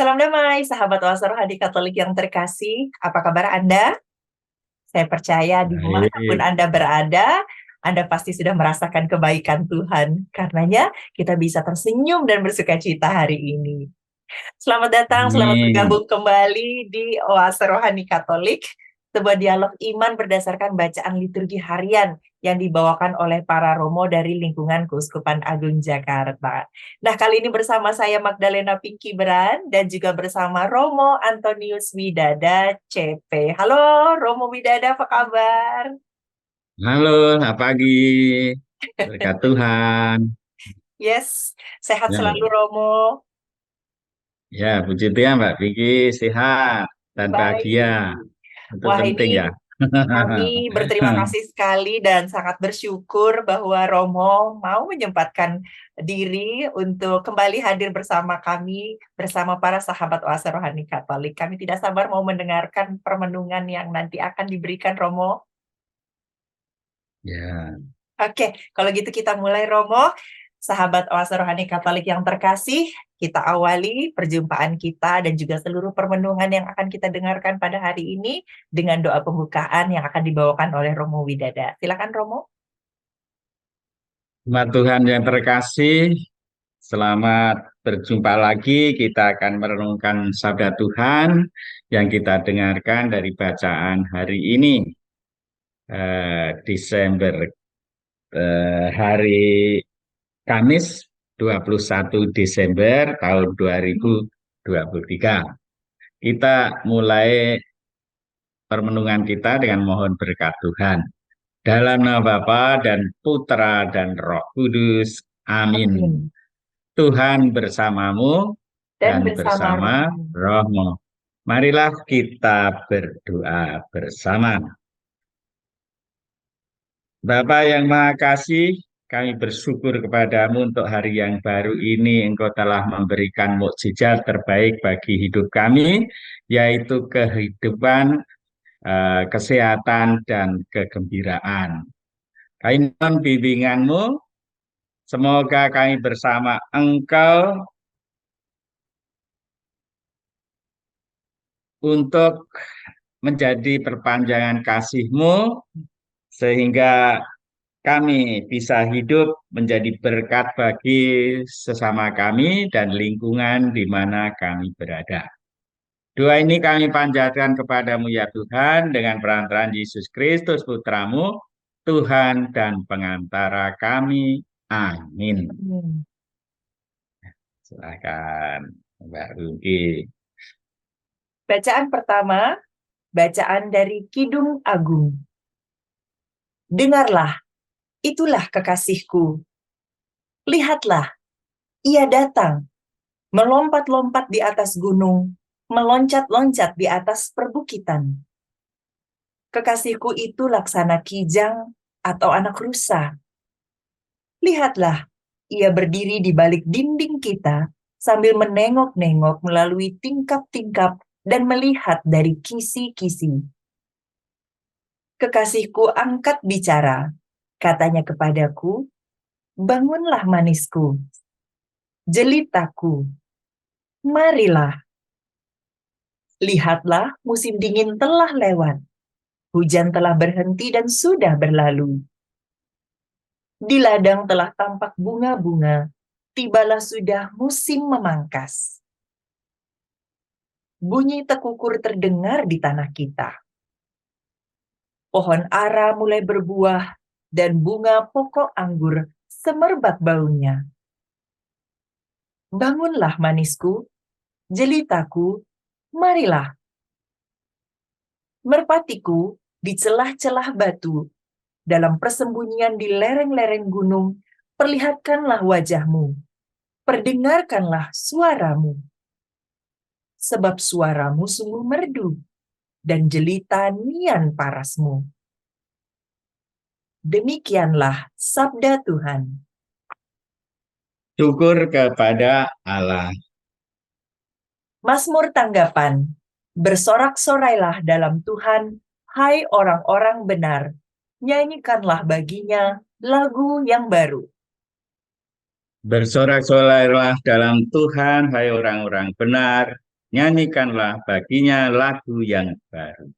Salam damai, sahabat Oase Rohani Katolik yang terkasih. Apa kabar Anda? Saya percaya dimanapun Baik, Anda berada, Anda pasti sudah merasakan kebaikan Tuhan. Karenanya kita bisa tersenyum dan bersuka cita hari ini. Selamat datang, selamat amin. bergabung kembali di Oase Rohani Katolik, sebuah dialog iman berdasarkan bacaan liturgi harian yang dibawakan oleh para romo dari lingkungan Keuskupan Agung Jakarta. Nah, kali ini bersama saya Magdalena Pinky Beran dan juga bersama Romo Antonius Widada CP. Halo Romo Widada, apa kabar? Halo, selamat pagi. Berkat Tuhan. Yes, sehat Ya, selalu Romo. ya, puji Tuhan, Mbak Vicky, sehat dan bahagia. Baik. Itu Wah, penting ya. ini kami berterima kasih sekali dan sangat bersyukur bahwa Romo mau menyempatkan diri untuk kembali hadir bersama kami, bersama para sahabat Oase Rohani Katolik. Kami tidak sabar mau mendengarkan permenungan yang nanti akan diberikan Romo. Ya, Oke, kalau gitu kita mulai Romo. Sahabat Oase Rohani Katolik yang terkasih, kita awali perjumpaan kita dan juga seluruh permenungan yang akan kita dengarkan pada hari ini dengan doa pembukaan yang akan dibawakan oleh Romo Widada. Silakan Romo. umat Tuhan yang terkasih, selamat berjumpa lagi. Kita akan merenungkan sabda Tuhan yang kita dengarkan dari bacaan hari ini, Desember, hari Kamis 21 Desember tahun 2023. Kita mulai permenungan kita dengan mohon berkat Tuhan. Dalam nama Bapa dan Putra dan Roh Kudus. Amin. Amin. Tuhan bersamamu Dan dan bersama bersama Romo. rohmu. Marilah kita berdoa bersama. Bapa yang Maha Kasih, kami bersyukur kepadamu untuk hari yang baru ini. Engkau telah memberikan mukjizat terbaik bagi hidup kami, yaitu kehidupan, kesehatan, dan kegembiraan. Kami mohon bimbinganmu, semoga kami bersama Engkau untuk menjadi perpanjangan kasih-Mu, sehingga kami bisa hidup menjadi berkat bagi sesama kami dan lingkungan di mana kami berada. Doa ini kami panjatkan kepadamu ya Tuhan, dengan perantaraan Yesus Kristus Putramu, Tuhan dan pengantara kami. Amin. Amin. Silakan Mbak Ruki. Bacaan pertama, bacaan dari Kidung Agung. Dengarlah, itulah kekasihku. Lihatlah, ia datang, melompat-lompat di atas gunung, meloncat-loncat di atas perbukitan. Kekasihku itu laksana kijang atau anak rusa. Lihatlah, ia berdiri di balik dinding kita sambil menengok-nengok melalui tingkap-tingkap dan melihat dari kisi-kisi. Kekasihku angkat bicara, katanya kepadaku, bangunlah manisku, jelitaku, marilah. Lihatlah, musim dingin telah lewat, hujan telah berhenti dan sudah berlalu. Di ladang telah tampak bunga-bunga, tibalah sudah musim memangkas. Bunyi tekukur terdengar di tanah kita. Pohon ara mulai berbuah, dan bunga pokok anggur semerbak baunya. Bangunlah manisku, jelitaku, marilah. Merpatiku di celah-celah batu, dalam persembunyian di lereng-lereng gunung, perlihatkanlah wajahmu, perdengarkanlah suaramu. Sebab suaramu sungguh merdu, dan jelita nian parasmu. Demikianlah sabda Tuhan. Syukur kepada Allah. Mazmur tanggapan, bersorak-sorailah dalam Tuhan, hai orang-orang benar, nyanyikanlah baginya lagu yang baru. Bersorak-sorailah dalam Tuhan, hai orang-orang benar. nyanyikanlah baginya lagu yang baru.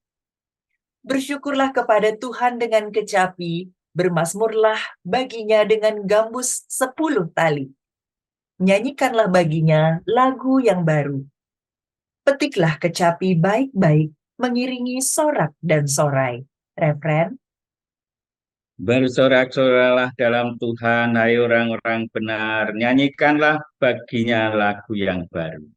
Bersyukurlah kepada Tuhan dengan kecapi, bermazmurlah baginya dengan gambus 10 tali. Nyanyikanlah baginya lagu yang baru. Petiklah kecapi baik-baik, mengiringi sorak dan sorai. Refren, Bersorak-soraklah dalam Tuhan, hai orang-orang benar, nyanyikanlah baginya lagu yang baru.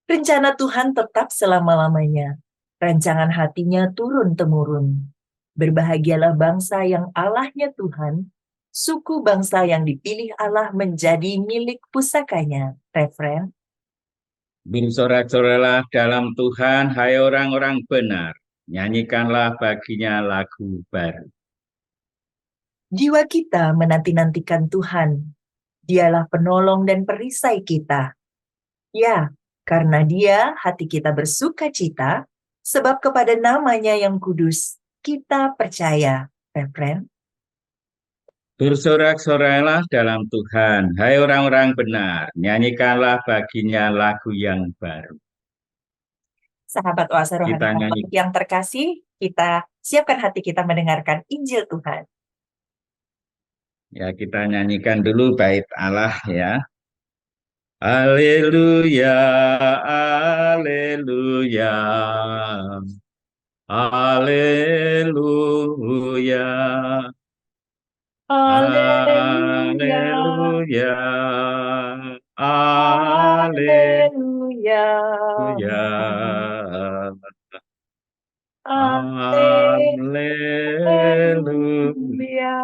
rencana Tuhan tetap selama-lamanya. Rancangan hatinya turun-temurun. Berbahagialah bangsa yang Allahnya Tuhan, suku bangsa yang dipilih Allah menjadi milik pusakanya. Refren, Bersorak-soraklah dalam Tuhan, hai orang-orang benar, nyanyikanlah baginya lagu baru. jiwa kita menanti-nantikan Tuhan. Dialah penolong dan perisai kita. Ya, karena Dia hati kita bersuka cita, sebab kepada namanya yang kudus kita percaya. Refren, Bersorak-soraklah dalam Tuhan, hai orang-orang benar, nyanyikanlah baginya lagu yang baru. sahabat Oase Rohani Kita nyanyi, Katolik yang terkasih, kita siapkan hati kita mendengarkan Injil Tuhan. ya kita nyanyikan dulu bait Allah ya. Haleluya, haleluya, haleluya, Haleluya, haleluya, haleluya, haleluya, haleluya.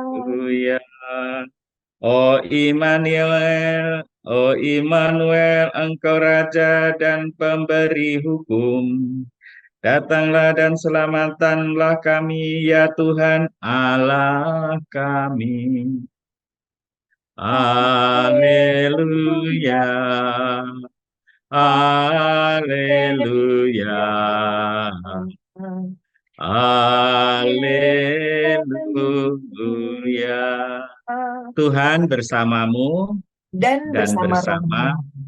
haleluya. Oh Immanuel, oh Immanuel, Engkau Raja dan Pemberi hukum. Datanglah dan selamatkanlah kami, ya Tuhan Allah kami. Haleluya, haleluya, haleluya. Tuhan bersamamu Dan dan bersama bersama. rohmu.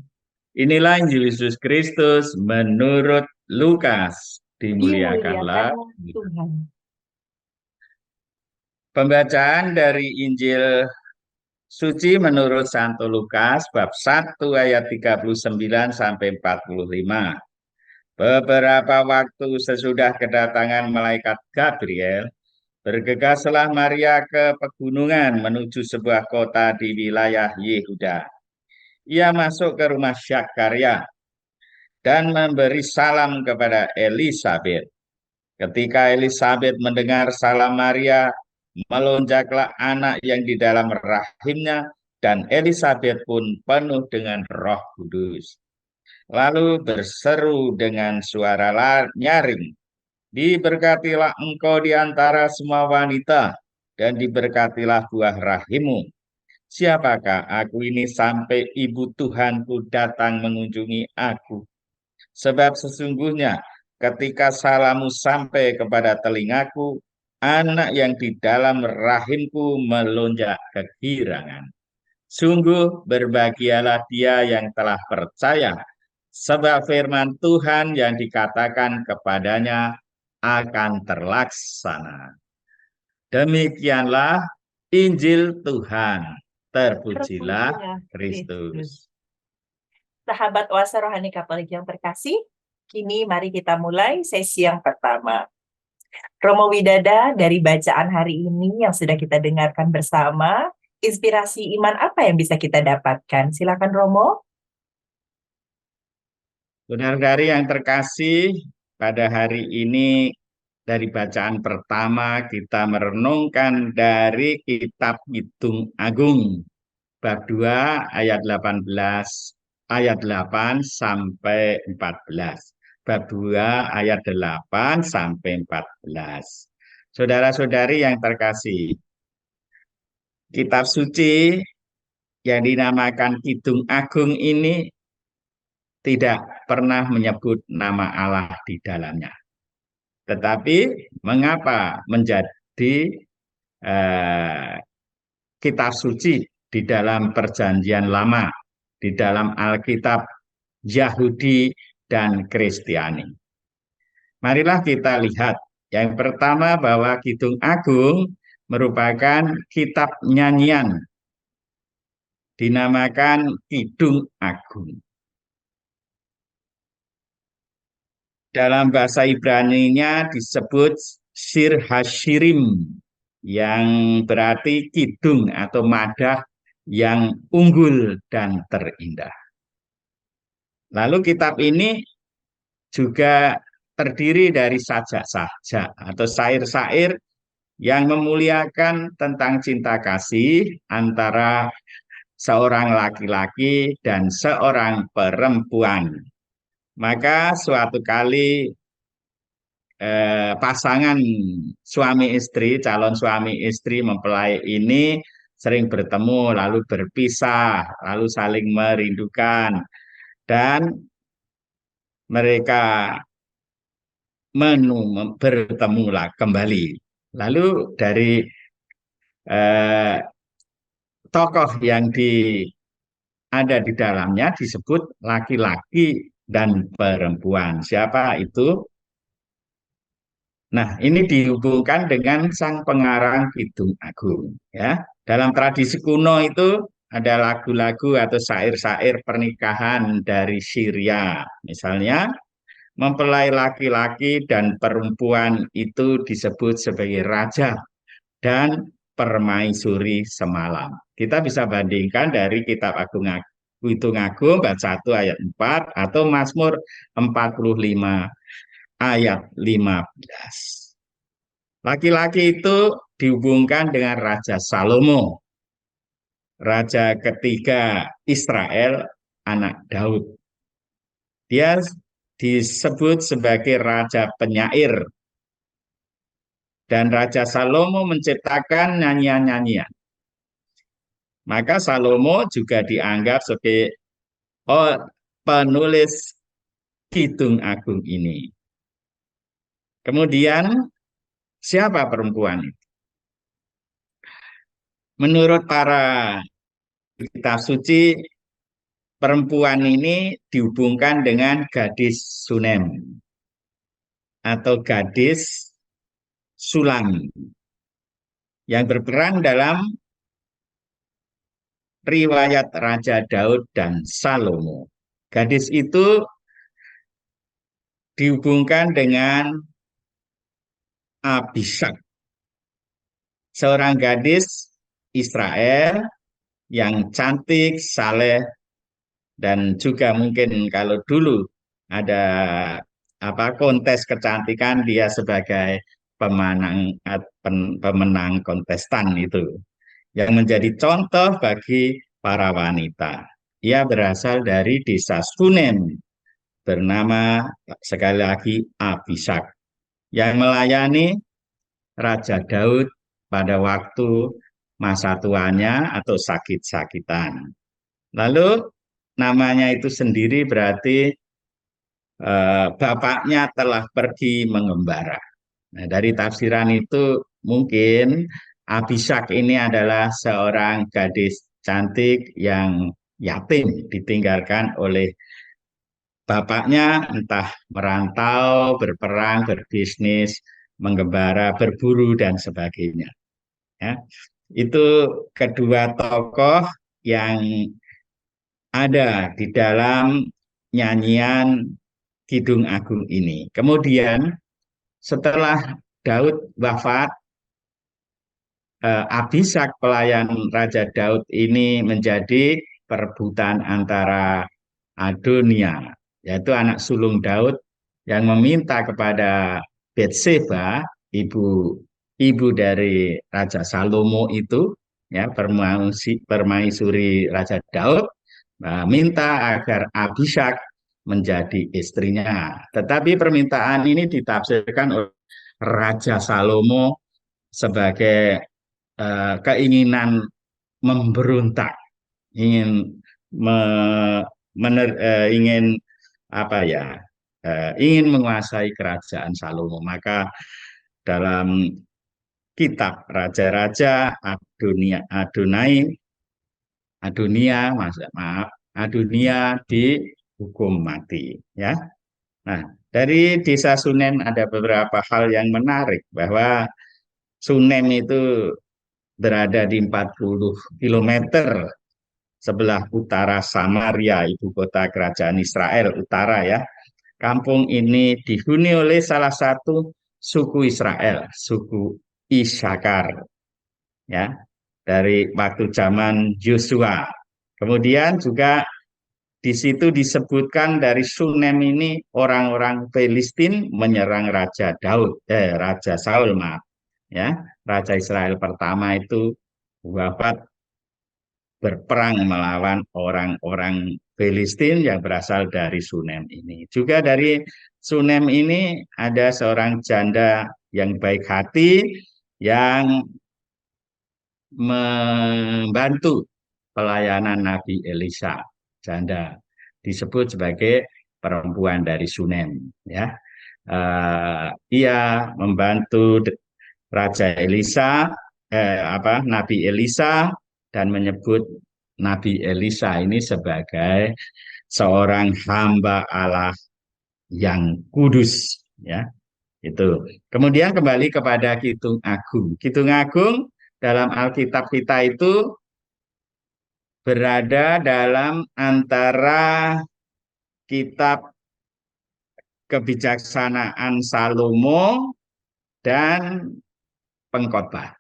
Inilah Injil Yesus Kristus menurut Lukas. Dimuliakanlah. Dimuliakanlah Tuhan. Pembacaan dari Injil Suci menurut Santo Lukas bab 1 ayat 39 sampai 45. Beberapa waktu sesudah kedatangan malaikat Gabriel, bergegaslah Maria ke pegunungan menuju sebuah kota di wilayah Yehuda. Ia masuk ke rumah Zakaria dan memberi salam kepada Elisabet. Ketika Elisabet mendengar salam Maria, melonjaklah anak yang di dalam rahimnya, dan Elisabet pun penuh dengan Roh Kudus. Lalu berseru dengan suara nyaring, diberkatilah engkau di antara semua wanita, dan diberkatilah buah rahimmu. Siapakah aku ini sampai ibu Tuhanku datang mengunjungi aku? Sebab sesungguhnya ketika salammu sampai kepada telingaku, anak yang di dalam rahimku melonjak kegirangan. Sungguh berbahagialah dia yang telah percaya, sebab firman Tuhan yang dikatakan kepadanya akan terlaksana. Demikianlah Injil Tuhan. Terpujilah Terpujilah Kristus. Kristus. Sahabat Oase Rohani Katolik yang terkasih, kini mari kita mulai sesi yang pertama. Romo Widada, dari bacaan hari ini yang sudah kita dengarkan bersama, inspirasi iman apa yang bisa kita dapatkan? Silakan Romo. Saudara-saudari yang terkasih, pada hari ini dari bacaan pertama kita merenungkan dari kitab Kidung Agung bab 2 ayat 18 ayat 8 sampai 14. Bab 2 ayat 8 sampai 14. Saudara-saudari yang terkasih, kitab suci yang dinamakan Kidung Agung ini tidak pernah menyebut nama Allah di dalamnya. Tetapi mengapa menjadi kitab suci di dalam Perjanjian Lama, di dalam Alkitab Yahudi, dan Kristiani. Marilah kita lihat. Yang pertama bahwa Kidung Agung merupakan kitab nyanyian, dinamakan Kidung Agung. Dalam bahasa Ibrani-nya disebut Sir Hashirim, yang berarti kidung atau madah yang unggul dan terindah. Lalu kitab ini juga terdiri dari sajak-sajak atau syair-syair yang memuliakan tentang cinta kasih antara seorang laki-laki dan seorang perempuan. Maka suatu kali pasangan suami istri, calon suami istri mempelai ini sering bertemu, lalu berpisah, lalu saling merindukan, dan mereka bertemu kembali. Lalu dari tokoh yang ada di dalamnya disebut laki-laki dan perempuan. Siapa itu? Nah, ini dihubungkan dengan sang pengarang Kidung Agung. Ya, dalam tradisi kuno itu ada lagu-lagu atau syair-syair pernikahan dari Syria. Misalnya, mempelai laki-laki dan perempuan itu disebut sebagai raja dan permaisuri semalam. Kita bisa bandingkan dari Kitab Kidung Agung bab 1 ayat 4 atau Mazmur 45 ayat 15. Laki-laki itu dihubungkan dengan Raja Salomo, raja ketiga Israel, anak Daud. Dia disebut sebagai raja penyair, dan Raja Salomo menciptakan nyanyian-nyanyian. Maka Salomo juga dianggap sebagai penulis Kidung Agung ini. Kemudian siapa perempuan itu? Menurut para kitab suci, perempuan ini dihubungkan dengan gadis Sunem atau gadis Sulam yang berperan dalam riwayat Raja Daud dan Salomo. Gadis itu dihubungkan dengan Abishag, seorang gadis Israel yang cantik, saleh, dan juga mungkin kalau dulu ada kontes kecantikan, dia sebagai pemenang kontestan itu yang menjadi contoh bagi para wanita. Ia berasal dari desa Sunem, bernama sekali lagi Abishag, yang melayani Raja Daud pada waktu masa tuanya atau sakit-sakitan. Lalu namanya itu sendiri berarti bapaknya telah pergi mengembara. Nah, dari tafsiran itu mungkin Abishag ini adalah seorang gadis cantik yang yatim, ditinggalkan oleh bapaknya, entah merantau, berperang, berbisnis, mengembara, berburu, dan sebagainya. Ya. Itu kedua tokoh yang ada di dalam nyanyian Kidung Agung ini. Kemudian setelah Daud wafat, Abishag pelayan Raja Daud ini menjadi perebutan antara Adonia, yaitu anak sulung Daud, yang meminta kepada Betseba, ibu dari Raja Salomo itu, ya, permaisuri Raja Daud, minta agar Abishag menjadi istrinya. Tetapi permintaan ini ditafsirkan oleh Raja Salomo sebagai keinginan memberontak, ingin ingin ingin menguasai kerajaan Salomo. Maka dalam kitab Raja-Raja Adonia hukum mati, ya. Nah, dari Desa Sunem ada beberapa hal yang menarik bahwa Sunem itu berada di 40 kilometer sebelah utara Samaria, ibu kota kerajaan Israel utara, ya. Kampung ini dihuni oleh salah satu suku Israel, suku Isakar, ya, dari waktu zaman Yosua. Kemudian juga di situ disebutkan dari Sunem ini orang-orang Filistin menyerang Raja Saul, maaf, ya. Raja Israel pertama itu wafat berperang melawan orang-orang Filistin yang berasal dari Sunem ini. Juga dari Sunem ini ada seorang janda yang baik hati yang membantu pelayanan Nabi Elisa. Janda disebut sebagai perempuan dari Sunem, ya. Ia membantu Raja Elisa, Nabi Elisa, dan menyebut Nabi Elisa ini sebagai seorang hamba Allah yang kudus, ya. Itu. Kemudian kembali kepada Kidung Agung. Kidung Agung dalam Alkitab kita itu berada dalam antara kitab Kebijaksanaan Salomo dan Pengkhotbah.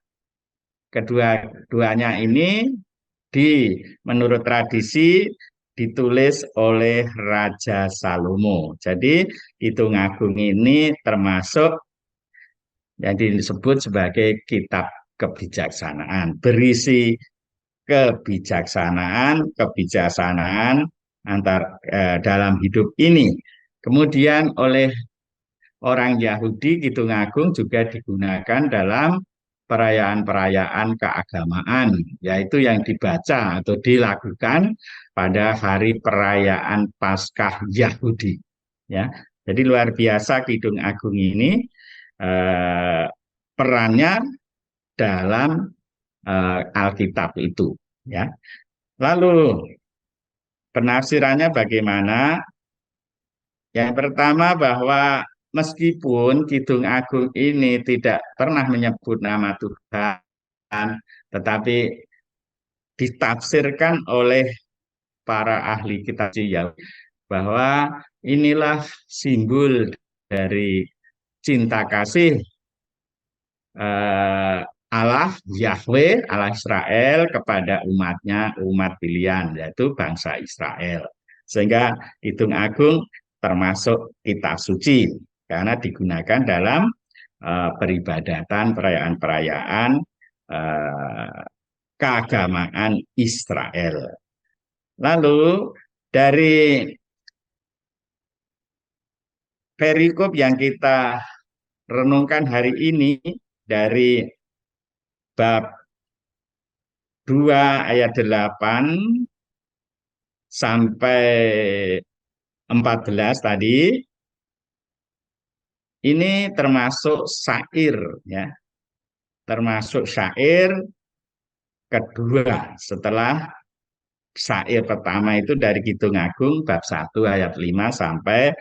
Kedua-duanya ini menurut tradisi ditulis oleh Raja Salomo. Jadi Kidung Agung ini termasuk yang disebut sebagai kitab kebijaksanaan, berisi kebijaksanaan dalam hidup ini. Kemudian oleh orang Yahudi, Kidung Agung juga digunakan dalam perayaan-perayaan keagamaan, yaitu yang dibaca atau dilakukan pada hari perayaan Paskah Yahudi. Ya, jadi luar biasa Kidung Agung ini perannya dalam Alkitab itu. Ya, lalu penafsirannya bagaimana? Yang pertama bahwa meskipun Kidung Agung ini tidak pernah menyebut nama Tuhan, tetapi ditafsirkan oleh para ahli kitab Yahudi bahwa inilah simbol dari cinta kasih Allah Yahweh, Allah Israel kepada umatnya, umat pilihan, yaitu bangsa Israel. Sehingga Kidung Agung termasuk kitab suci karena digunakan dalam peribadatan, perayaan-perayaan keagamaan Israel. Lalu dari perikop yang kita renungkan hari ini dari bab 2 ayat 8 sampai 14 tadi, ini termasuk syair, ya. Termasuk syair kedua setelah syair pertama itu dari Kidung Agung bab 1 ayat 5 sampai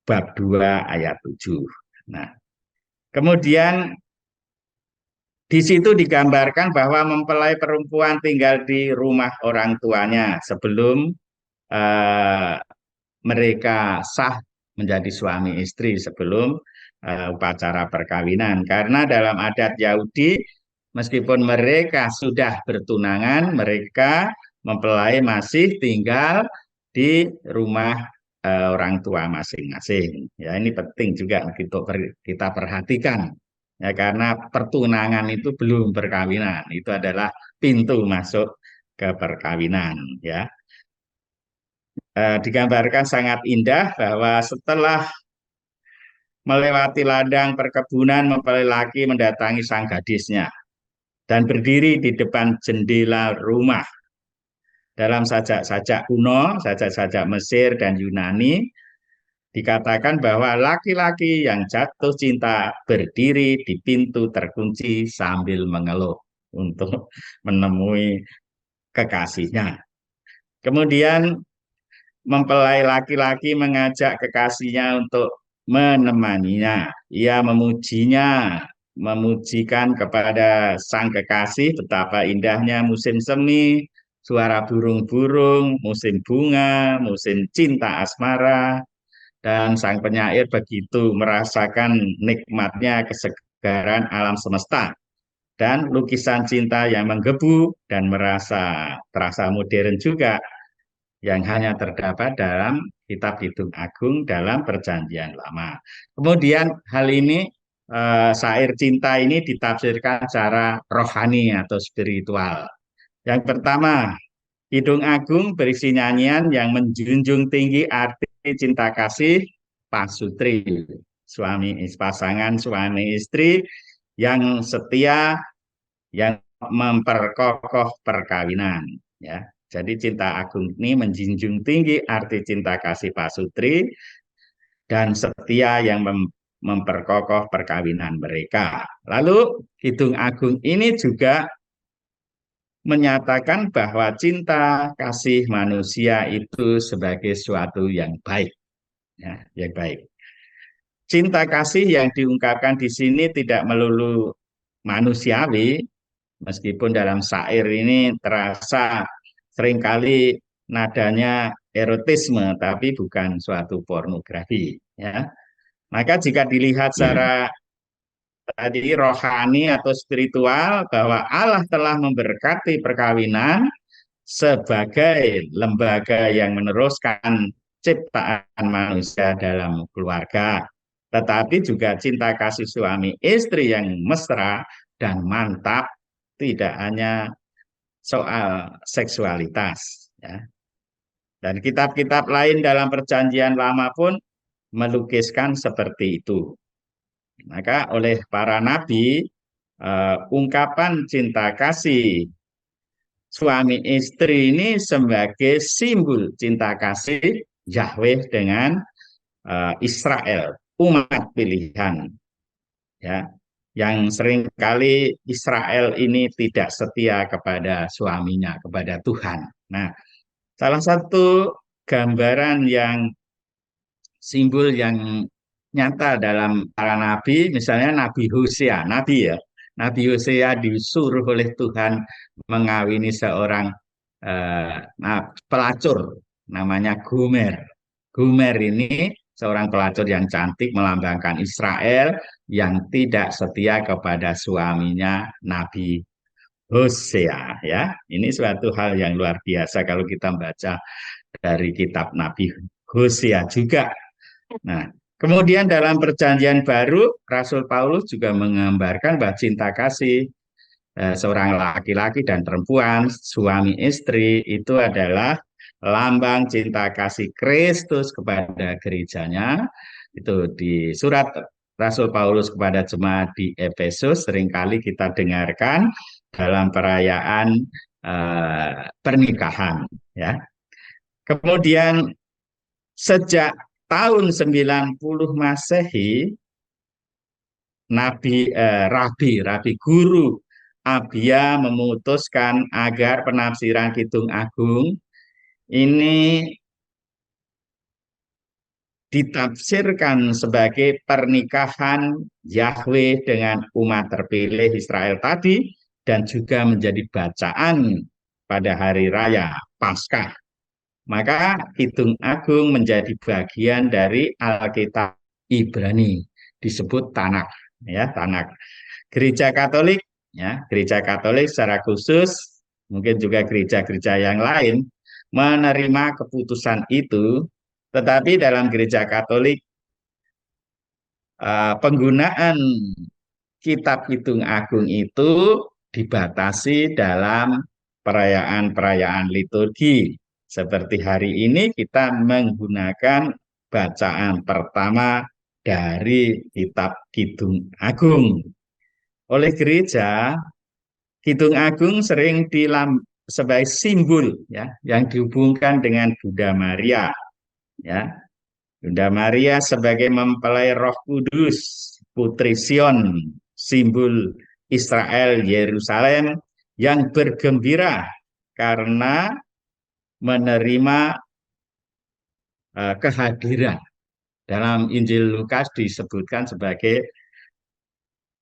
bab 2 ayat 7. Nah, kemudian di situ digambarkan bahwa mempelai perempuan tinggal di rumah orang tuanya sebelum mereka sah menjadi suami istri, sebelum upacara perkawinan. Karena dalam adat Yahudi, meskipun mereka sudah bertunangan, mereka mempelai masih tinggal di rumah orang tua masing-masing. Ya, ini penting juga kita perhatikan. Ya, karena pertunangan itu belum perkawinan, itu adalah pintu masuk ke perkawinan, ya. Digambarkan sangat indah bahwa setelah melewati ladang perkebunan, mempelai laki mendatangi sang gadisnya dan berdiri di depan jendela rumah. Dalam sajak-sajak kuno, sajak-sajak Mesir dan Yunani, dikatakan bahwa laki-laki yang jatuh cinta berdiri di pintu terkunci sambil mengeluh untuk menemui kekasihnya. Kemudian mempelai laki-laki mengajak kekasihnya untuk menemaninya. Ia memujinya, memujikan kepada sang kekasih betapa indahnya musim semi, suara burung-burung, musim bunga, musim cinta asmara, dan sang penyair begitu merasakan nikmatnya kesegaran alam semesta dan lukisan cinta yang menggebu dan terasa modern juga yang hanya terdapat dalam kitab Kidung Agung dalam Perjanjian Lama. Kemudian hal ini syair cinta ini ditafsirkan secara rohani atau spiritual. Yang pertama, Kidung Agung berisi nyanyian yang menjunjung tinggi arti cinta kasih pasutri, pasangan suami istri yang setia, yang memperkokoh perkawinan. Ya, jadi cinta agung ini menjunjung tinggi arti cinta kasih pasutri dan setia yang memperkokoh perkawinan mereka. Lalu Kidung Agung ini juga menyatakan bahwa cinta kasih manusia itu sebagai suatu yang baik, ya, yang baik. Cinta kasih yang diungkapkan di sini tidak melulu manusiawi, meskipun dalam syair ini terasa seringkali nadanya erotisme, tapi bukan suatu pornografi. Ya. Maka jika dilihat secara tadi rohani atau spiritual, bahwa Allah telah memberkati perkawinan sebagai lembaga yang meneruskan ciptaan manusia dalam keluarga. Tetapi juga cinta kasih suami istri yang mesra dan mantap, tidak hanya soal seksualitas. Ya. Dan kitab-kitab lain dalam Perjanjian Lama pun melukiskan seperti itu. Maka oleh para nabi, ungkapan cinta kasih suami istri ini sebagai simbol cinta kasih Yahweh dengan Israel, umat pilihan. Ya, yang seringkali Israel ini tidak setia kepada suaminya, kepada Tuhan. Nah, salah satu gambaran yang simbol yang nyata dalam para nabi, misalnya Nabi Hosea, nabi ya, Nabi Hosea disuruh oleh Tuhan mengawini seorang pelacur namanya Gomer. Gomer ini seorang pelacur yang cantik melambangkan Israel yang tidak setia kepada suaminya Nabi Hosea, ya. Ini suatu hal yang luar biasa kalau kita baca dari kitab Nabi Hosea juga. Nah, kemudian dalam Perjanjian Baru, Rasul Paulus juga menggambarkan bahwa cinta kasih seorang laki-laki dan perempuan, suami istri, itu adalah lambang cinta kasih Kristus kepada gerejanya. Itu di surat Rasul Paulus kepada jemaat di Efesus seringkali kita dengarkan dalam perayaan pernikahan. Ya. Kemudian sejak tahun 90 Masehi, Rabi Guru Abia memutuskan agar penafsiran Kidung Agung ini ditafsirkan sebagai pernikahan Yahweh dengan umat terpilih Israel tadi dan juga menjadi bacaan pada hari raya Paskah. Maka Kidung Agung menjadi bagian dari Alkitab Ibrani, disebut Tanakh, ya, Tanakh. Gereja Katolik, ya, Gereja Katolik secara khusus, mungkin juga gereja-gereja yang lain menerima keputusan itu, tetapi dalam Gereja Katolik penggunaan Kitab Kidung Agung itu dibatasi dalam perayaan-perayaan liturgi. Seperti hari ini kita menggunakan bacaan pertama dari Kitab Kidung Agung. Oleh gereja, Kidung Agung sering sebagai simbol, ya, yang dihubungkan dengan Bunda Maria, ya. Bunda Maria sebagai mempelai Roh Kudus, Putri Sion, simbol Israel Yerusalem yang bergembira karena menerima kehadiran. Dalam Injil Lukas disebutkan sebagai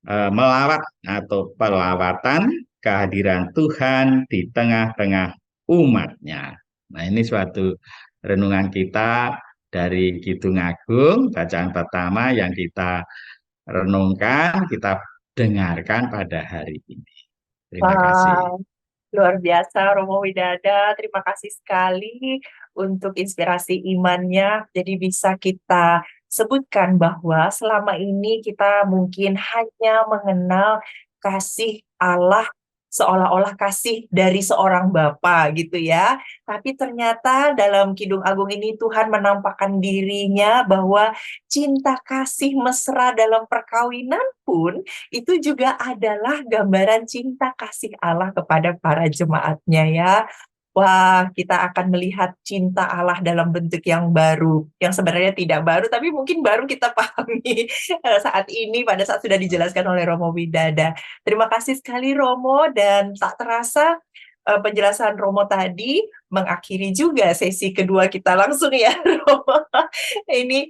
melawat atau pelawatan kehadiran Tuhan di tengah-tengah umatnya. Nah, ini suatu renungan kita dari Kidung Agung, bacaan pertama yang kita renungkan, kita dengarkan pada hari ini. Terima kasih. Wah, luar biasa Romo Widada. Terima kasih sekali untuk inspirasi imannya. Jadi bisa kita sebutkan bahwa selama ini kita mungkin hanya mengenal kasih Allah seolah-olah kasih dari seorang bapa gitu ya. Tapi ternyata dalam Kidung Agung ini Tuhan menampakkan dirinya bahwa cinta kasih mesra dalam perkawinan pun itu juga adalah gambaran cinta kasih Allah kepada para jemaatnya ya. Wah, kita akan melihat cinta Allah dalam bentuk yang baru, yang sebenarnya tidak baru, tapi mungkin baru kita pahami saat ini pada saat sudah dijelaskan oleh Romo Widada. Terima kasih sekali Romo, dan tak terasa penjelasan Romo tadi mengakhiri juga sesi kedua kita langsung ya Romo. Ini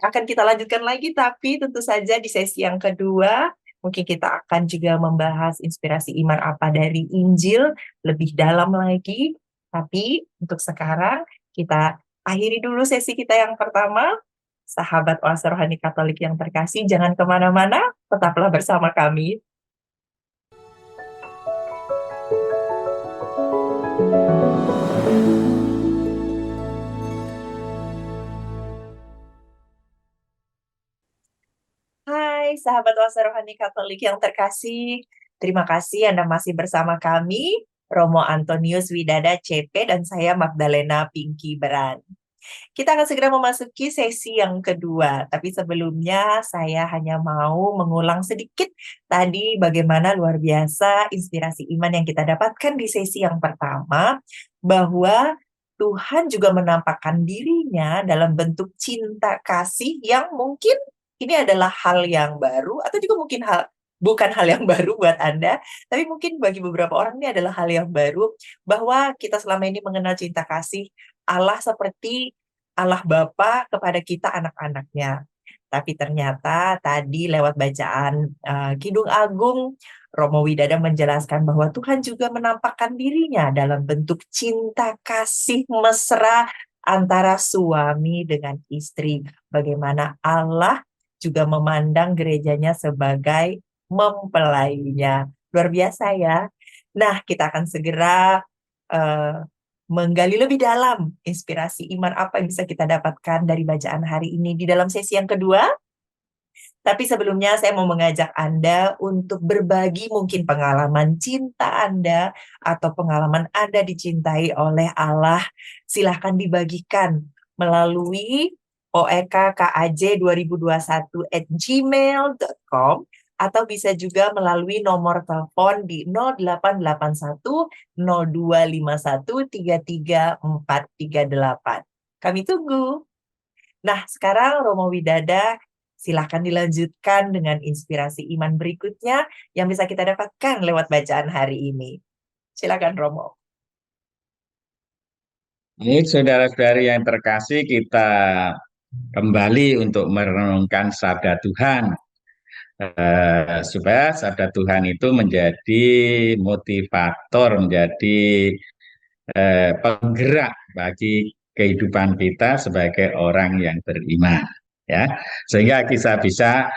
akan kita lanjutkan lagi, tapi tentu saja di sesi yang kedua mungkin kita akan juga membahas inspirasi iman apa dari Injil lebih dalam lagi. Tapi untuk sekarang kita akhiri dulu sesi kita yang pertama. Sahabat Oase Rohani Katolik yang terkasih, jangan kemana-mana, tetaplah bersama kami. Hai sahabat Oase Rohani Katolik yang terkasih, terima kasih Anda masih bersama kami, Romo Antonius Widada CP dan saya Magdalena Pinky Beran. Kita akan segera memasuki sesi yang kedua, tapi sebelumnya saya hanya mau mengulang sedikit tadi bagaimana luar biasa inspirasi iman yang kita dapatkan di sesi yang pertama, bahwa Tuhan juga menampakkan dirinya dalam bentuk cinta kasih yang mungkin ini adalah hal yang baru, atau juga mungkin bukan hal yang baru buat Anda, tapi mungkin bagi beberapa orang ini adalah hal yang baru, bahwa kita selama ini mengenal cinta kasih Allah seperti Allah Bapa kepada kita anak-anaknya. Tapi ternyata tadi lewat bacaan Kidung Agung, Romo Widada menjelaskan bahwa Tuhan juga menampakkan dirinya dalam bentuk cinta kasih mesra antara suami dengan istri. Bagaimana Allah juga memandang gerejanya sebagai mempelainya. Luar biasa ya. Nah, kita akan segera menggali lebih dalam inspirasi iman apa yang bisa kita dapatkan dari bacaan hari ini di dalam sesi yang kedua. Tapi sebelumnya saya mau mengajak Anda untuk berbagi mungkin pengalaman cinta Anda atau pengalaman Anda dicintai oleh Allah. Silahkan dibagikan melalui oekkaj2021@gmail.com atau bisa juga melalui nomor telepon di 0881 0251 33438. Kami tunggu. Nah, sekarang Romo Widada, silahkan dilanjutkan dengan inspirasi iman berikutnya yang bisa kita dapatkan lewat bacaan hari ini. Silakan Romo. Ini saudara-saudari yang terkasih, kita kembali untuk merenungkan sabda Tuhan. Supaya sabda Tuhan itu menjadi motivator, menjadi penggerak bagi kehidupan kita sebagai orang yang beriman, ya, sehingga kita bisa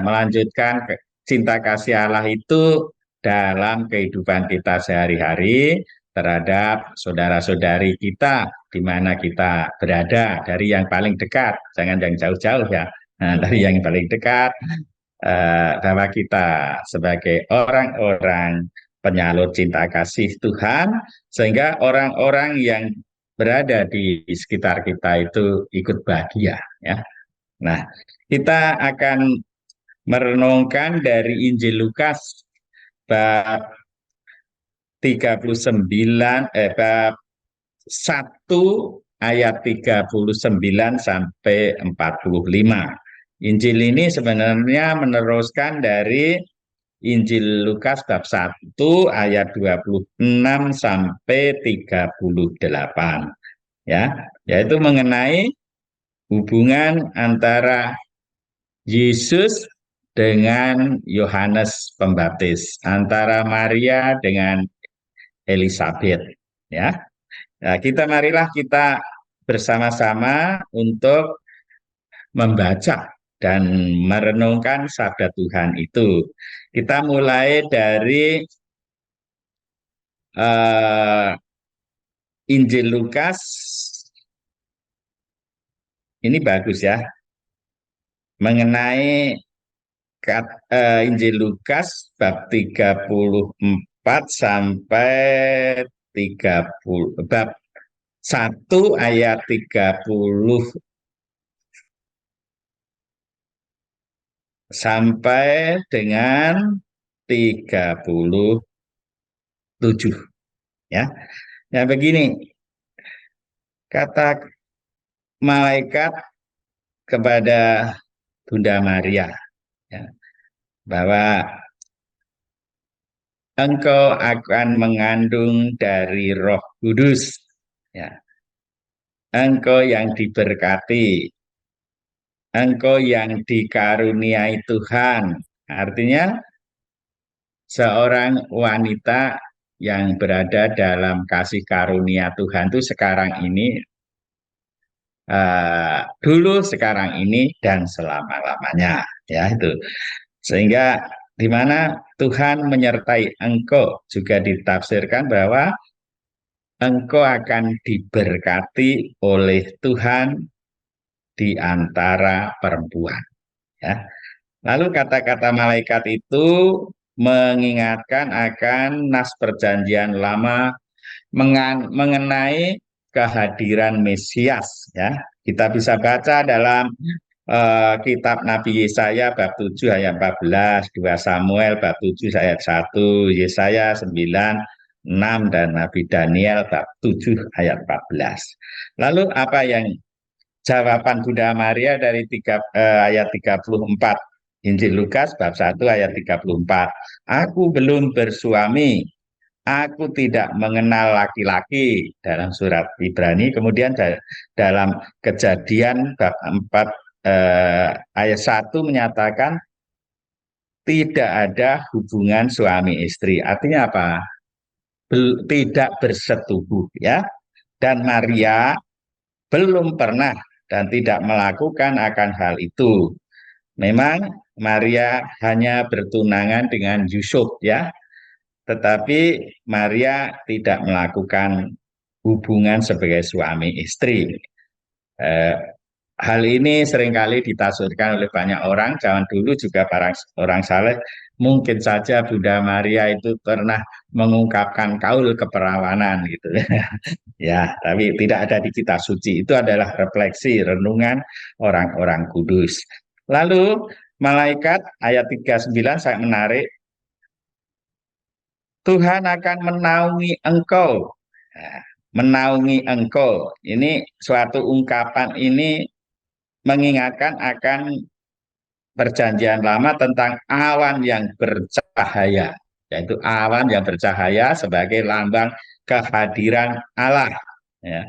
melanjutkan cinta kasih Allah itu dalam kehidupan kita sehari-hari terhadap saudara-saudari kita di mana kita berada, dari yang paling dekat, jangan yang jauh-jauh ya. Nah, dari yang paling dekat, bahwa kita sebagai orang-orang penyalur cinta kasih Tuhan, sehingga orang-orang yang berada di sekitar kita itu ikut bahagia, ya. Nah, kita akan merenungkan dari Injil Lukas bab 39 bab 1 ayat 39 sampai 45. Injil ini sebenarnya meneruskan dari Injil Lukas bab 1 ayat 26 sampai 38, ya. yaitu mengenai hubungan antara Yesus dengan Yohanes Pembaptis, antara Maria dengan Elizabeth, ya. Nah, marilah kita bersama-sama untuk membaca dan merenungkan sabda Tuhan itu. Kita mulai dari uh, Injil Lukas, ini bagus ya, mengenai Injil Lukas bab 34 sampai 30, bab 1 ayat 30 sampai dengan 37, ya. Ya begini, kata malaikat kepada Bunda Maria, ya, bahwa engkau akan mengandung dari Roh Kudus, ya. Engkau yang diberkati, engkau yang dikaruniai Tuhan. Artinya seorang wanita yang berada dalam kasih karunia Tuhan itu sekarang ini, dulu, sekarang ini, dan selama-lamanya, ya itu. Sehingga di mana Tuhan menyertai engkau juga ditafsirkan bahwa engkau akan diberkati oleh Tuhan di antara perempuan, ya. Lalu kata-kata malaikat itu mengingatkan akan nas perjanjian lama mengenai kehadiran Mesias, ya. Kita bisa baca dalam kitab Nabi Yesaya bab 7 ayat 14, 2 Samuel bab 7 ayat 1, Yesaya 9, 6, dan Nabi Daniel bab 7 ayat 14. Lalu apa yang jawaban Bunda Maria dari ayat 34, Injil Lukas bab 1 ayat 34. Aku belum bersuami, aku tidak mengenal laki-laki, dalam surat Ibrani. Kemudian dalam Kejadian bab 4 ayat 1 menyatakan tidak ada hubungan suami istri. Artinya apa? Tidak bersetubuh, ya. Dan Maria belum pernah dan tidak melakukan akan hal itu. Memang Maria hanya bertunangan dengan Yusuf, ya. Tetapi Maria tidak melakukan hubungan sebagai suami istri. Hal ini seringkali ditafsirkan oleh banyak orang. Zaman dulu juga para orang saleh, mungkin saja Bunda Maria itu pernah mengungkapkan kaul keperawanan gitu. Ya, tapi tidak ada di kitab suci. Itu adalah refleksi renungan orang-orang kudus. Lalu malaikat ayat 39 saya menarik, Tuhan akan menaungi engkau. Nah, menaungi engkau. Ini suatu ungkapan ini mengingatkan akan perjanjian lama tentang awan yang bercahaya, yaitu awan yang bercahaya sebagai lambang kehadiran Allah, ya.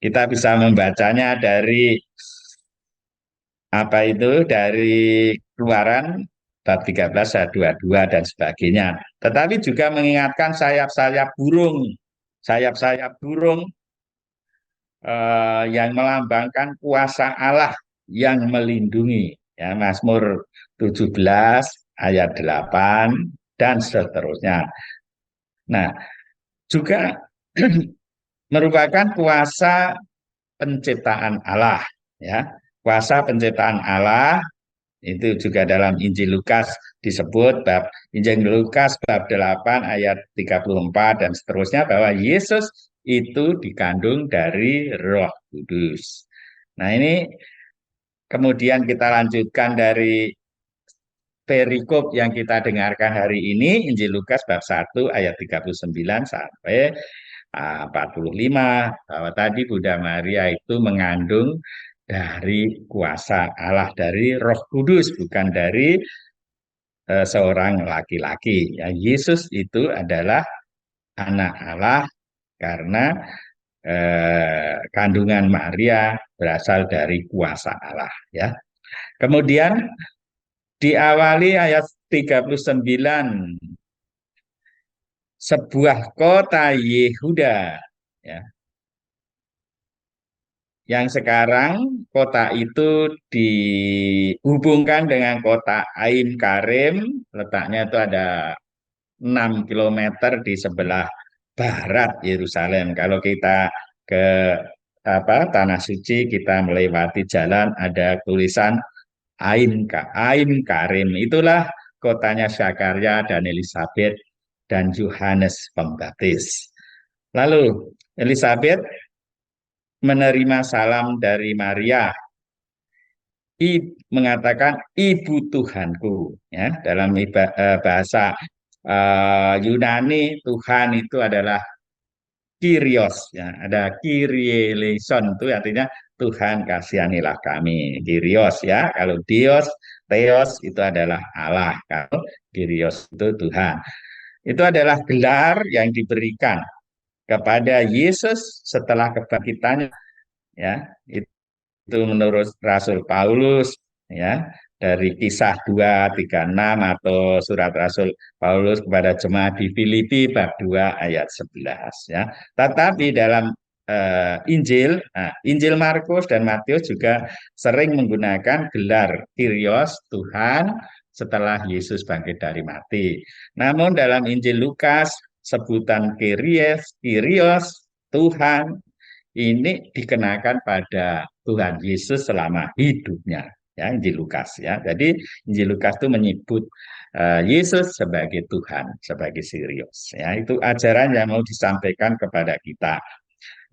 Kita bisa membacanya dari dari Keluaran bab 13 ayat 22 dan sebagainya. Tetapi juga mengingatkan sayap-sayap burung yang melambangkan kuasa Allah yang melindungi, ya. Mazmur 17 ayat 8 dan seterusnya. Nah, juga merupakan kuasa penciptaan Allah, ya. Kuasa penciptaan Allah itu juga dalam Injil Lukas disebut, Injil Lukas bab 8 ayat 34 dan seterusnya, bahwa Yesus itu dikandung dari Roh Kudus. Nah, ini kemudian kita lanjutkan dari perikop yang kita dengarkan hari ini, Injil Lukas bab 1 ayat 39 sampai 45, bahwa tadi Bunda Maria itu mengandung dari kuasa Allah, dari Roh Kudus, bukan dari seorang laki-laki. Ya, Yesus itu adalah anak Allah karena kandungan Maria berasal dari kuasa Allah, ya. Kemudian diawali ayat 39, sebuah kota Yehuda, ya, yang sekarang kota itu dihubungkan dengan kota Ain Karim, letaknya itu ada 6 kilometer di sebelah barat Yerusalem. Kalau kita ke Tanah Suci, kita melewati jalan ada tulisan Ain Karim. Itulah kotanya Zakaria dan Elizabeth dan Yohanes Pembaptis. Lalu Elizabeth menerima salam dari Maria, mengatakan ibu Tuhanku, ya. Dalam bahasa Yunani, Tuhan itu adalah Kyrios, ya. Ada Kyrie eleison, itu artinya Tuhan kasihanilah kami. Kyrios, ya. Kalau Dios, Theos itu adalah Allah. Kalau Kyrios itu Tuhan. Itu adalah gelar yang diberikan kepada Yesus setelah kebangkitannya, ya. Itu menurut Rasul Paulus, ya, dari Kisah 2:36 atau surat Rasul Paulus kepada jemaat di Filipi bab 2 ayat 11, ya. Tetapi dalam Injil Markus dan Matius juga sering menggunakan gelar Kyrios, Tuhan, setelah Yesus bangkit dari mati. Namun dalam Injil Lukas sebutan Kyrios, Tuhan, ini dikenakan pada Tuhan Yesus selama hidupnya, ya, Injil Lukas, ya. Jadi Injil Lukas itu menyebut Yesus sebagai Tuhan, sebagai Kyrios, ya. Itu ajaran yang mau disampaikan kepada kita.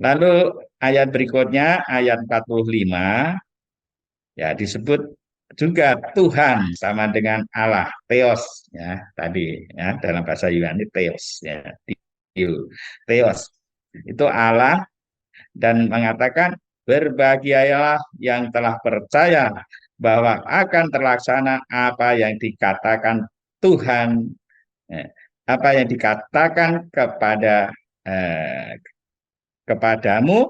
Lalu ayat berikutnya, ayat 45, ya, disebut juga Tuhan sama dengan Allah, Theos, ya, tadi, ya, dalam bahasa Yunani Theos, ya. Theos itu Allah, dan mengatakan berbahagialah yang telah percaya bahwa akan terlaksana apa yang dikatakan Tuhan, apa yang dikatakan kepadamu,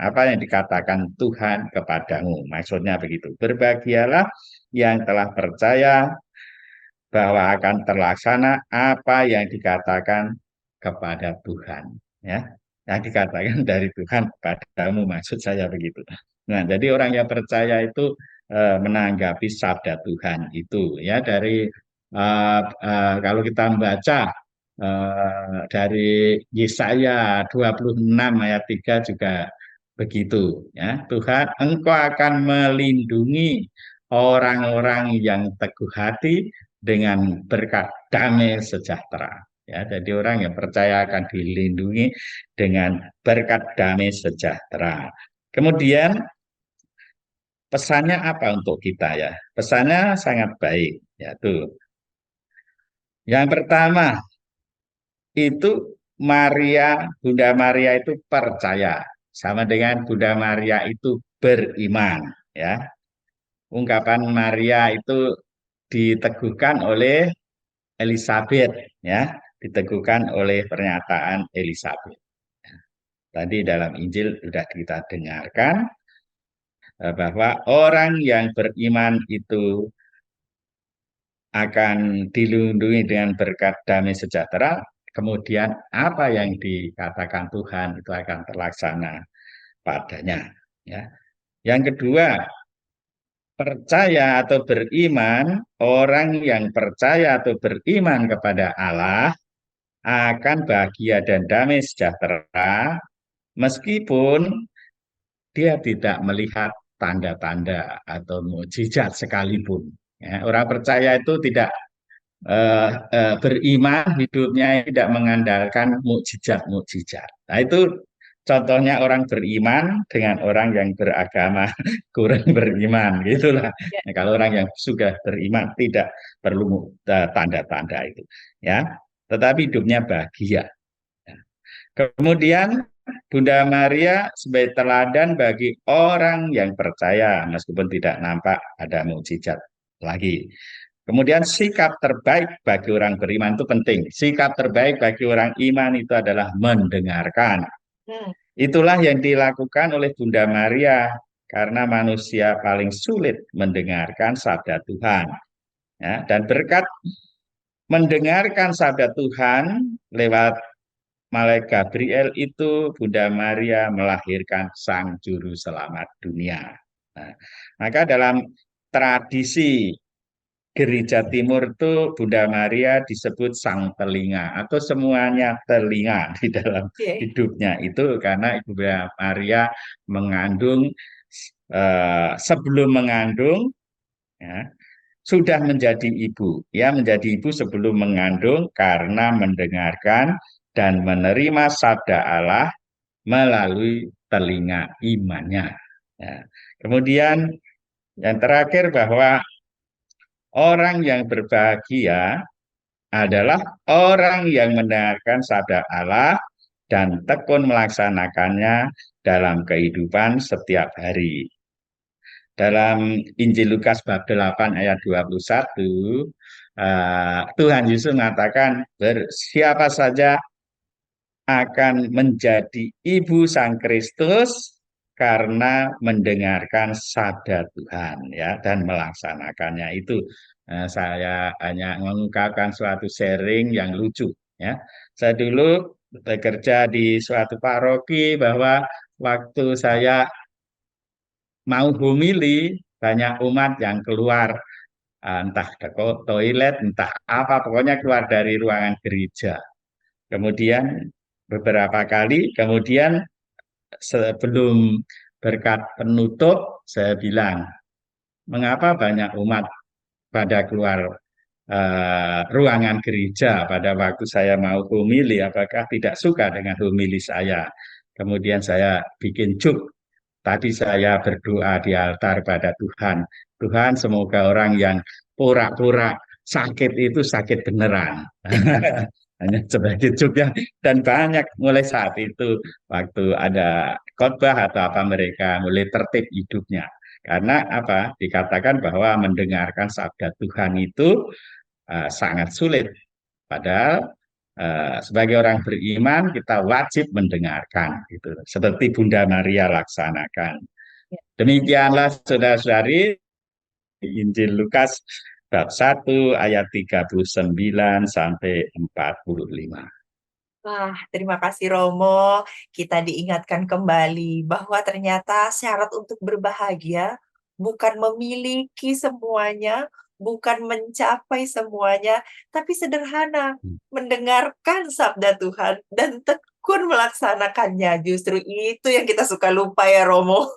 apa yang dikatakan Tuhan kepadamu. Maksudnya begitu. Berbahagialah yang telah percaya bahwa akan terlaksana apa yang dikatakan kepada Tuhan, ya. Yang dikatakan dari Tuhan kepadamu, maksud saya begitu. Nah, jadi orang yang percaya itu menanggapi sabda Tuhan itu, ya. Dari kalau kita membaca dari Yesaya 26 ayat 3 juga begitu, ya. Tuhan, Engkau akan melindungi orang-orang yang teguh hati dengan berkat damai sejahtera, ya. Jadi orang yang percaya akan dilindungi dengan berkat damai sejahtera. Kemudian pesannya apa untuk kita, ya? Pesannya sangat baik, ya, tuh. Yang pertama itu Bunda Maria itu percaya, sama dengan Bunda Maria itu beriman, ya. Ungkapan Maria itu diteguhkan oleh Elizabeth, ya, diteguhkan oleh pernyataan Elizabeth. Tadi dalam Injil sudah kita dengarkan bahwa orang yang beriman itu akan dilindungi dengan berkat damai sejahtera. Kemudian apa yang dikatakan Tuhan itu akan terlaksana padanya, ya. Yang kedua, percaya atau beriman, orang yang percaya atau beriman kepada Allah akan bahagia dan damai sejahtera meskipun dia tidak melihat tanda-tanda atau mukjizat sekalipun, ya. Orang percaya itu tidak beriman, hidupnya tidak mengandalkan mukjizat-mukjizat. Nah, itu contohnya orang beriman dengan orang yang beragama kurang beriman, gitulah. Nah, kalau orang yang sudah beriman tidak perlu tanda-tanda itu, ya. Tetapi hidupnya bahagia. Kemudian Bunda Maria sebagai teladan bagi orang yang percaya meskipun tidak nampak ada mukjizat lagi. Kemudian sikap terbaik bagi orang beriman itu penting. Sikap terbaik bagi orang iman itu adalah mendengarkan. Itulah yang dilakukan oleh Bunda Maria karena manusia paling sulit mendengarkan sabda Tuhan. Ya, dan berkat mendengarkan sabda Tuhan lewat Malaikat Gabriel itu Bunda Maria melahirkan Sang Juru Selamat dunia. Nah, maka dalam tradisi Gereja Timur itu Bunda Maria disebut sang telinga atau semuanya telinga di dalam Oke. hidupnya itu karena Ibu Maria mengandung sebelum mengandung ya, sudah menjadi ibu ya menjadi ibu sebelum mengandung karena mendengarkan dan menerima sabda Allah melalui telinga imannya. Ya. Kemudian yang terakhir bahwa orang yang berbahagia adalah orang yang mendengarkan sabda Allah dan tekun melaksanakannya dalam kehidupan setiap hari. Dalam Injil Lukas bab 8 ayat 21, Tuhan Yesus mengatakan, siapa saja akan menjadi ibu Sang Kristus karena mendengarkan sabda Tuhan ya dan melaksanakannya itu. Saya hanya mengungkapkan suatu sharing yang lucu ya. Saya dulu bekerja di suatu paroki bahwa waktu saya mau homili banyak umat yang keluar entah ke toilet entah apa pokoknya keluar dari ruangan gereja. Kemudian beberapa kali, kemudian sebelum berkat penutup, saya bilang, mengapa banyak umat pada keluar ruangan gereja pada waktu saya mau homili, apakah tidak suka dengan homili saya? Kemudian saya bikin juk. Tadi saya berdoa di altar pada Tuhan. Tuhan, semoga orang yang pura-pura sakit itu sakit beneran. Hanya sebagai juga dan banyak mulai saat itu waktu ada khotbah atau apa mereka mulai tertib hidupnya. Karena apa? Dikatakan bahwa mendengarkan sabda Tuhan itu sangat sulit. Padahal sebagai orang beriman kita wajib mendengarkan gitu. Seperti Bunda Maria laksanakan. Demikianlah saudara-saudari Injil Lukas bab 1 ayat 39 sampai 45. Wah, terima kasih Romo. Kita diingatkan kembali bahwa ternyata syarat untuk berbahagia bukan memiliki semuanya, bukan mencapai semuanya, tapi sederhana, mendengarkan sabda Tuhan dan tekun melaksanakannya. Justru itu yang kita suka lupa ya Romo.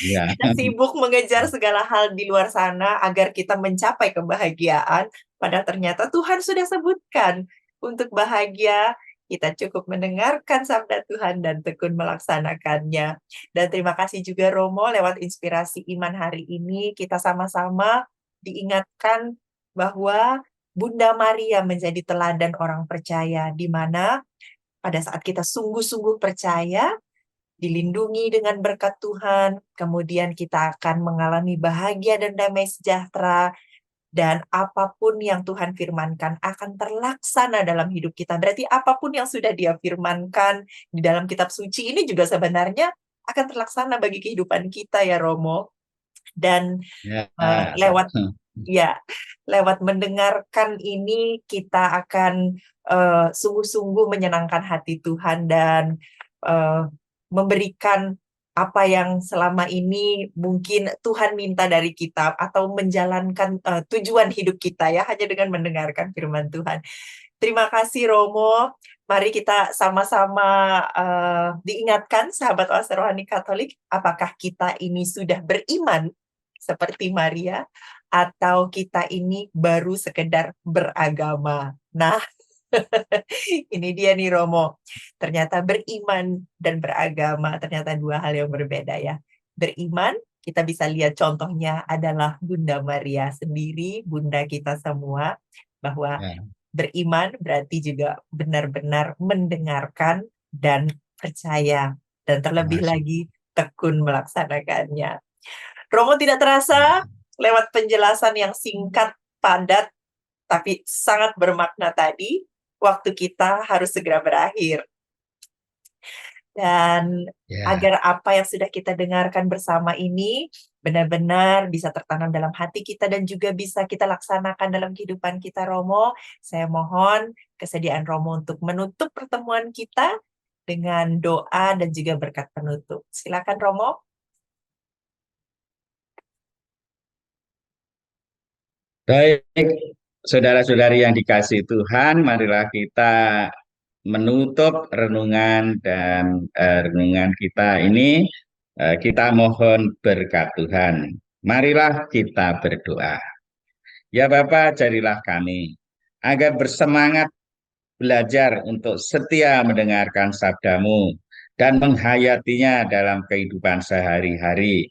Ya. Kita sibuk mengejar segala hal di luar sana agar kita mencapai kebahagiaan, padahal ternyata Tuhan sudah sebutkan untuk bahagia kita cukup mendengarkan sabda Tuhan dan tekun melaksanakannya. Dan terima kasih juga Romo lewat inspirasi iman hari ini kita sama-sama diingatkan bahwa Bunda Maria menjadi teladan orang percaya di mana pada saat kita sungguh-sungguh percaya dilindungi dengan berkat Tuhan, kemudian kita akan mengalami bahagia dan damai sejahtera, dan apapun yang Tuhan firmankan akan terlaksana dalam hidup kita. Berarti apapun yang sudah Dia firmankan di dalam kitab suci ini juga sebenarnya akan terlaksana bagi kehidupan kita ya Romo. Dan Ya. lewat ya, lewat mendengarkan ini kita akan sungguh-sungguh menyenangkan hati Tuhan dan uh, memberikan apa yang selama ini mungkin Tuhan minta dari kita atau menjalankan tujuan hidup kita ya hanya dengan mendengarkan firman Tuhan. Terima kasih Romo. Mari kita sama-sama diingatkan sahabat Oase Rohani Katolik, apakah kita ini sudah beriman seperti Maria atau kita ini baru sekedar beragama. Nah, ini dia nih Romo. Ternyata beriman dan beragama ternyata dua hal yang berbeda ya. Beriman, kita bisa lihat contohnya adalah Bunda Maria sendiri, Bunda kita semua, bahwa Ya. beriman berarti juga benar-benar mendengarkan dan percaya. Dan terlebih Masuk. lagi tekun melaksanakannya. Romo tidak terasa lewat penjelasan yang singkat, padat, tapi sangat bermakna tadi, waktu kita harus segera berakhir. Dan Ya. agar apa yang sudah kita dengarkan bersama ini benar-benar bisa tertanam dalam hati kita dan juga bisa kita laksanakan dalam kehidupan kita, Romo. Saya mohon kesediaan Romo untuk menutup pertemuan kita dengan doa dan juga berkat penutup. Silakan, Romo. Baik, saudara-saudari yang dikasihi Tuhan, marilah kita menutup renungan dan renungan kita ini. Kita mohon berkat Tuhan. Marilah kita berdoa. Ya Bapa, jadilah kami agar bersemangat belajar untuk setia mendengarkan sabdamu dan menghayatinya dalam kehidupan sehari-hari.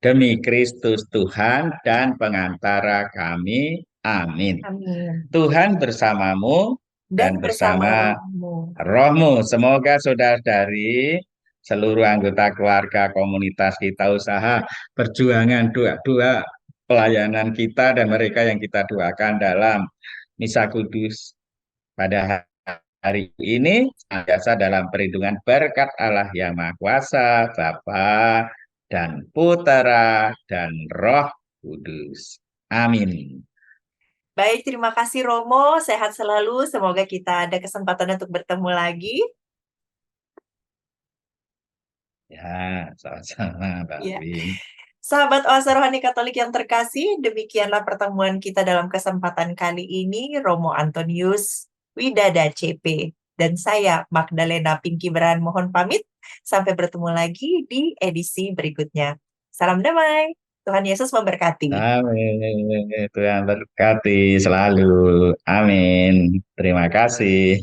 Demi Kristus Tuhan dan pengantara kami. Amin. Amin. Tuhan bersamamu Dan dan bersama bersama rohmu. rohmu. Semoga saudara-saudari seluruh anggota keluarga komunitas kita usaha perjuangan doa-doa pelayanan kita dan mereka yang kita doakan dalam Misa Kudus pada hari ini biasa dalam perlindungan berkat Allah yang Maha Kuasa, Bapa dan Putera dan Roh Kudus. Amin. Baik, terima kasih Romo. Sehat selalu. Semoga kita ada kesempatan untuk bertemu lagi. Ya, sama-sama, Mbak Ya. Win. Sahabat Oase Rohani Katolik yang terkasih, demikianlah pertemuan kita dalam kesempatan kali ini. Romo Antonius Widada CP dan saya Magdalena Pinky Beran mohon pamit. Sampai bertemu lagi di edisi berikutnya. Salam damai. Tuhan Yesus memberkati. Amin. Tuhan berkati selalu. Amin. Terima kasih.